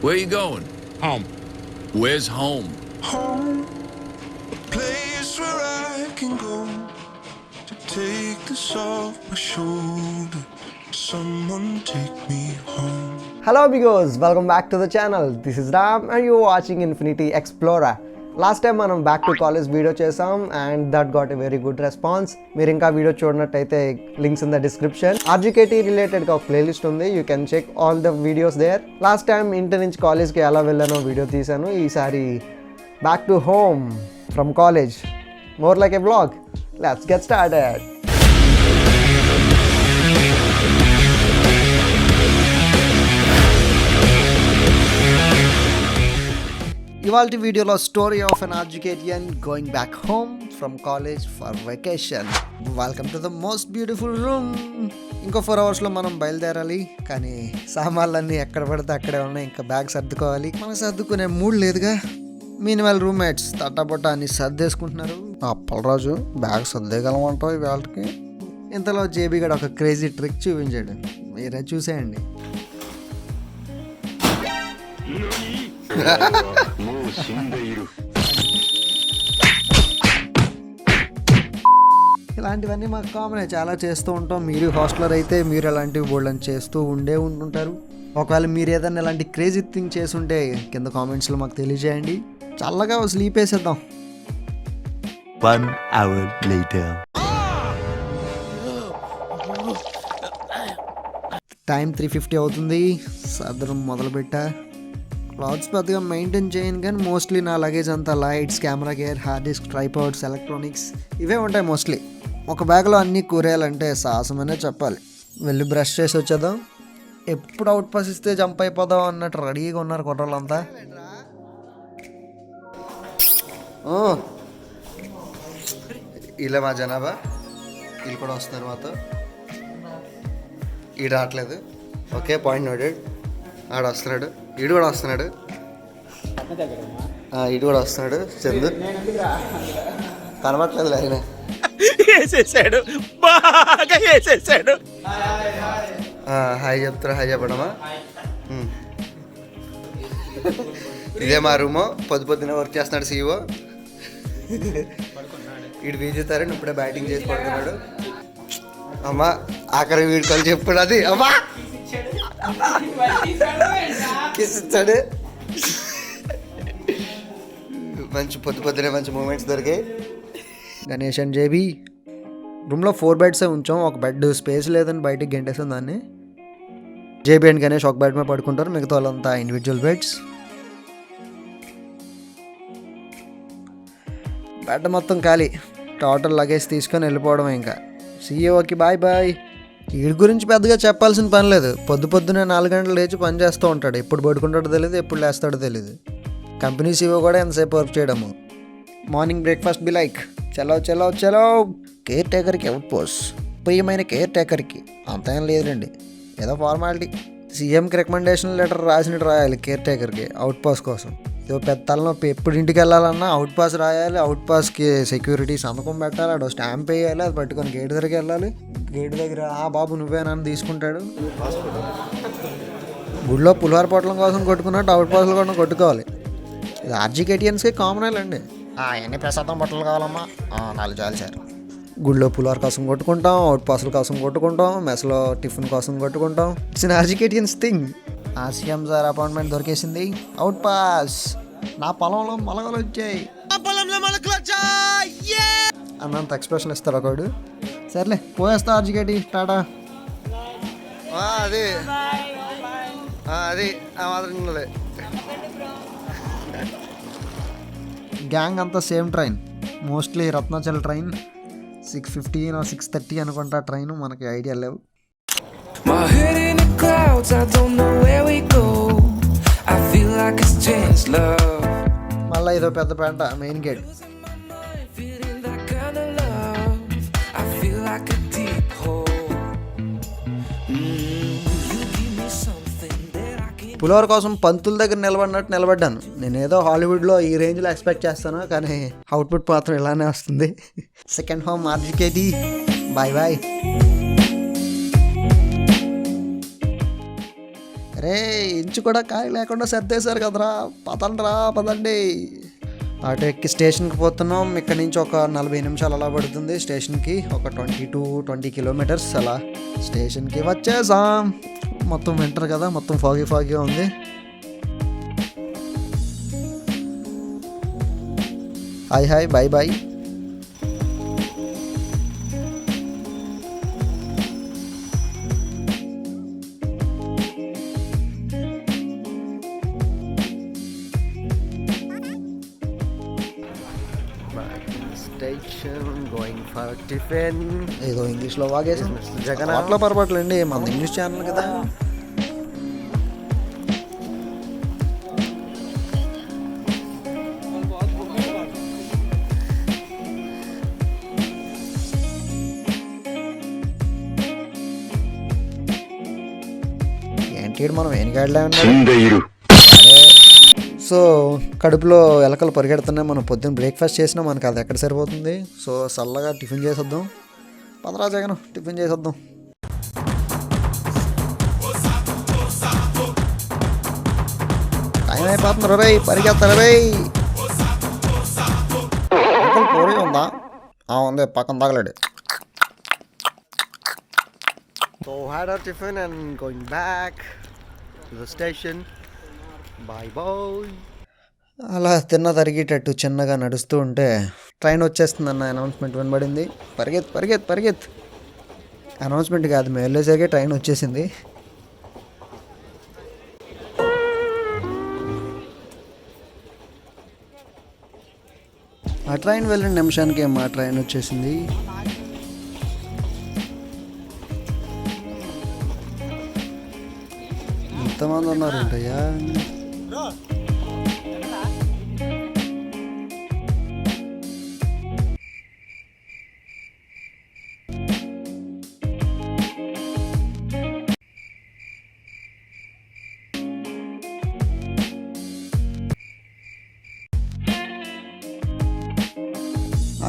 Where you going? Home. Where's home? Home, a place where I can go to take this off my shoulder. Someone take me home. Hello amigos, welcome back to the channel. This is Ram and you're watching Infinity Explorer. Last time మనం back to college video చేసాం and that got a very good response. మీరు ఇంకా video చూడనట్టయితే links in the description. RGKT రిలేటెడ్గా ఒక playlist ఉంది, you can check all the videos there. Last time ఇంటి నుంచి కాలేజ్కి ఎలా వెళ్ళానో వీడియో తీశాను. ఈసారి back to home from college, more like a vlog. Let's get started. ఇవాల్టి వీడియోలో story of an RGUKTian going back home from college for vacation. Welcome to the most beautiful room. ఇంకో 4 అవర్స్లో మనం బయలుదేరాలి, కానీ సామాన్లన్నీ ఎక్కడ పడితే అక్కడే ఉన్నాయి. ఇంకా బ్యాగ్ సర్దుకోవాలి. మనం సర్దుకునే మూడ్ లేదుగా. మీనివల్ రూమ్మేట్స్ తట్టబొట్ట అన్ని సర్దేసుకుంటున్నారు. అప్పలరాజు బ్యాగ్ సర్దేయగలమంటావు ఈ వాళ్ళకి. ఇంతలో జేబీ గడ ఒక క్రేజీ ట్రిక్ చూపించాడు, మీరే చూసేయండి. ఇలాంటివన్నీ మాకు కామన్, చాలా చేస్తూ ఉంటాం. మీరు హాస్టలర్ అయితే మీరు అలాంటివి బోల్డని చేస్తూ ఉంటుంటారు. ఒకవేళ మీరు ఏదైనా ఇలాంటి క్రేజీ థింగ్ చేసుంటే కింద కామెంట్స్లో మాకు తెలియజేయండి. చల్లగా స్లీప్ వేసేద్దాం. 1 hour later. టైం 3:50 అవుతుంది. సదరం మొదలుపెట్టా. క్లాత్స్ పెద్దగా మెయింటైన్ చేయను, కానీ మోస్ట్లీ నా లగేజ్ అంతా lights, camera gear, hard disk, tripods, electronics ఇవే ఉంటాయి మోస్ట్లీ. ఒక బ్యాగ్లో అన్నీ కూరేయాలంటే సాహసమనే చెప్పాలి. వెళ్ళి బ్రష్ చేసి వచ్చేద్దాం. ఎప్పుడు అవుట్ పాస్ ఇస్తే జంప్ అయిపోదాం అన్నట్టు రెడీగా ఉన్నారు కుర్రోళ్ళంతా. ఇలా మా జనాభా వీళ్ళు కూడా వస్తున్నారు మాతో. ఈడు రావట్లేదు. Okay, point noted. ఆడు వస్తున్నాడు, ఈడు కూడా వస్తున్నాడు, ఈడు కూడా వస్తున్నాడు. చందు కనబట్లేదు. ఆయన వేసేసాడు, బాగా వేసేసాడు. హాయ్ చెప్తారా? హాయ్ చెప్పడమా? ఇదే మా రూము. పొద్దున్నే వర్క్ చేస్తున్నాడు సీఈఓ. వీడు వీజుతారని ఇప్పుడే బ్యాటింగ్ చేసి పడుతున్నాడు. అమ్మా ఆఖరి వీడి కలు చెప్పుడు. అది అమ్మా ఇస్తాడు. మంచి పొద్దునే మంచి మూమెంట్స్ దొరికాయి. గణేష్ అండ్ జేబీ రూమ్లో 4 బెడ్సే ఉంచాం. ఒక బెడ్ స్పేస్ లేదని బయటికి గెంటేసాం దాన్ని. జేబీ అండ్ గణేష్ ఒక బెడ్ మీద పడుకుంటారు, మిగతా వాళ్ళంతా ఇండివిజువల్ బెడ్స్. బెడ్ మొత్తం ఖాళీ. టోటల్ లగేజ్ తీసుకొని వెళ్ళిపోవడం. ఇంకా సీఈఓకి బాయ్ బాయ్. వీడి గురించి పెద్దగా చెప్పాల్సిన పని లేదు. పొద్దున్నే 4 గంటలు లేచి పని చేస్తూ ఉంటాడు. ఎప్పుడు పడుకుంటాడో తెలియదు, ఎప్పుడు లేస్తాడో తెలియదు. కంపెనీ సీఈఓ కూడా ఎంతసేపు వర్క్ చేయడము. మార్నింగ్ బ్రేక్ఫాస్ట్ బి లైక్ చలో చలో చలో. కేర్ టేకర్కి అవుట్ పోస్ట్, ప్రియమైన కేర్ టేకర్కి అంతేం లేదండి, ఏదో ఫార్మాలిటీ. సీఎంకి రికమెండేషన్ లెటర్ రాసినట్టు రాయాలి కేర్ టేకర్కి అవుట్ పాస్ కోసం. ఏదో పెద్ద తలనొప్పి. ఎప్పుడు ఇంటికి వెళ్ళాలన్నా అవుట్ పాస్ రాయాలి. అవుట్ పాస్కి సెక్యూరిటీ సంతకం పెట్టాలి, అటు స్టాంప్ వేయాలి, అది పట్టుకొని గేట్ దగ్గరికి వెళ్ళాలి. గేట్ దగ్గర బాబు నువ్వేనని తీసుకుంటాడు. గుడిలో పులిహోర పొట్లం కోసం కొట్టుకున్నట్టు అవుట్ పాస్లు కూడా కొట్టుకోవాలి. ఇది ఆర్జీకేటియన్స్కి కామన్ అండి. ఎన్ని ప్రసాదం బట్టలు కావాలమ్మా? 4 చాలు సార్. గుడిలో పులిహోర కోసం కొట్టుకుంటాం, అవుట్ పాస్ల కోసం కొట్టుకుంటాం, మెస్లో టిఫిన్ కోసం కొట్టుకుంటాం. It's an RGKTians thing. CM sir appointment దొరికేసింది. Out pass. నా పొలంలో మొలకలు వచ్చాయి అన్నంత ఎక్స్ప్రెషన్ ఇస్తాడు ఒకడు. సర్లే పోయేస్తా ఆర్జీకేటీ, టాటా. అది అది మాత్రం గ్యాంగ్ అంతా same train, mostly Ratnachal train. 6:15 or 6:30 అనుకుంటా ట్రైన్, మనకి ఐడియా లేవు. My head in the clouds, I don't know where we go. I feel like it's changed love. మళ్ళీ ఇదో పెద్ద పెంట main gate. Feeling that kind of love. I feel like a deep hole. You give me something that I can't. పులిహోర కోసం పంతుల దగ్గర నిలబడ్డాను. నేనేదో హాలీవుడ్లో ఈ రేంజ్లో ఎక్స్పెక్ట్ చేస్తాను, కానీ అవుట్పుట్ మాత్రం ఇలానే వస్తుంది. Second home RGKT, bye bye. అరే ఇంచు కూడా ఖాళీ లేకుండా సర్దేశారు కదరా, పదండి. ఆటో ఎక్కి స్టేషన్కి పోతున్నాం. ఇక్కడ నుంచి ఒక 40 నిమిషాలు అలా పడుతుంది స్టేషన్కి, ఒక 20 కిలోమీటర్స్ అలా. స్టేషన్కి వచ్చేసాం. మొత్తం వింటర్ కదా, మొత్తం ఫాగీగా ఉంది. Hi bye. ఏదో ఇంగ్లీష్లో వాగేసి జగన్ అట్లా పొరపాట్లండి, మన ఇంగ్లీష్ ఛానల్ కదా. ఏంటి మనం ఏనిగాడలే ఉన్నాడు. సో కడుపులో ఎలకలు పరిగెడుతున్నాయి. మనం పొద్దున్న బ్రేక్ఫాస్ట్ చేసినా మనకు అది ఎక్కడ సరిపోతుంది. సో చల్లగా టిఫిన్ చేసేద్దాం. పదరా జగన్, టిఫిన్ చేసేద్దాం. టైం అయిపోతుంది రై, పరిగెత్తారు రై. పూరి ఉందా? ఉంది, పక్కన తగలాడు. So had our tiffin and going back to the station. Bye. అలా తిన్న తరిగేటట్టు చిన్నగా నడుస్తూ ఉంటే ట్రైన్ వచ్చేస్తుందన్న అనౌన్స్మెంట్ వినబడింది. పరిగెత్. అనౌన్స్మెంట్ కాదు, మేము వెళ్ళేసరికి ట్రైన్ వచ్చేసింది. ఆ ట్రైన్ వెళ్ళిన నిమిషానికి మా ట్రైన్ వచ్చేసింది. ఎంతమంది ఉన్నారంటయ్యా?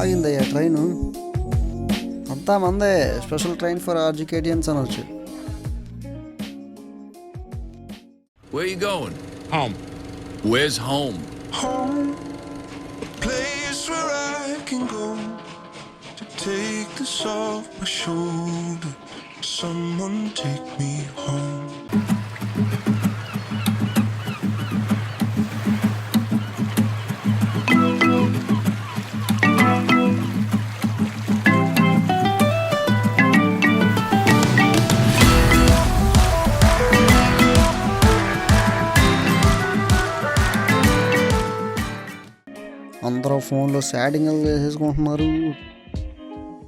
ఆగిందయ్యా ట్రైను. అంతా మందే, స్పెషల్ ట్రైన్ ఫర్ ఎడ్యుకేటియన్స్ అనొచ్చు. Where you going? Home. Where's home? Home, a place where I can go to take this off my shoulder. Someone take me home. అందరూ ఫోన్లో సాటింగ్లు చేసేసుకుంటున్నారు.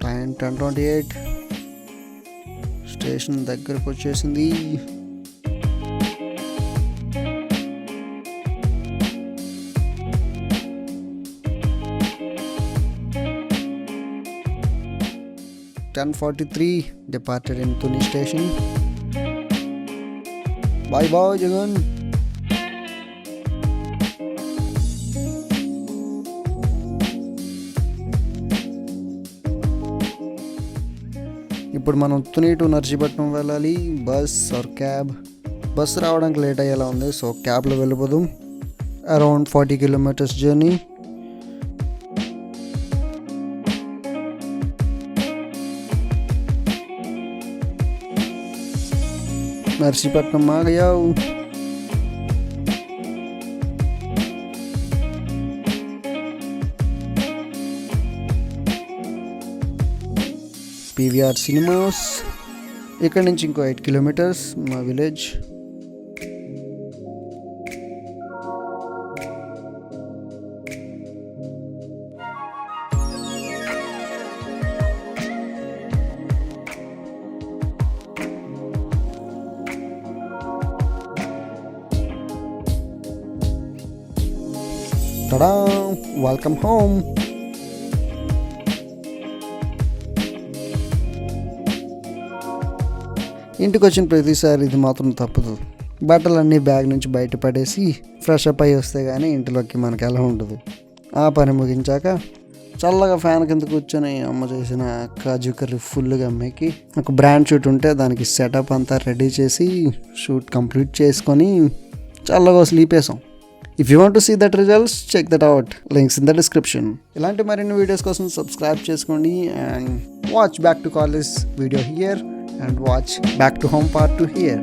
టైం 10:28. స్టేషన్ దగ్గరకు వచ్చేసింది. (10:43) departed in Tuni station. Bye Jagan. ఇప్పుడు మనం Tuni to Narsipatnam వెళ్ళాలి. Bus or cab. Bus రావడానికి late అయ్యేలా ఉంది, సో క్యాబ్లో వెళ్ళిపోదాం. Around 40 kilometres journey. నర్సీపట్నం ఆగావు. PVR cinemas. ఇక్కడ నుంచి ఇంకో 8 కిలోమీటర్స్ మా విలేజ్. Ta-da! Welcome home. ఇంటికి వచ్చిన ప్రతిసారి ఇది మాత్రం తప్పదు. బట్టలన్నీ బ్యాగ్ నుంచి బయట పడేసి ఫ్రెష్ అప్ అయ్యి వస్తే కానీ ఇంటిలోకి మనకు ఎలా ఉండదు. ఆ పని ముగించాక చల్లగా ఫ్యాన్ కింద కూర్చొని అమ్మ చేసిన కాజు కర్రీ ఫుల్గా అమ్మకి ఒక బ్రాండ్ షూట్ ఉంటే దానికి సెటప్ అంతా రెడీ చేసి షూట్ కంప్లీట్ చేసుకొని చల్లగా స్లీప్ వేసాం. If you want to see that results check that out, links in the description. ఇలాంటి మరిన్ని వీడియోస్ కోసం సబ్స్క్రైబ్ చేసుకోండి and watch back to college video here and watch back to home part 2 here.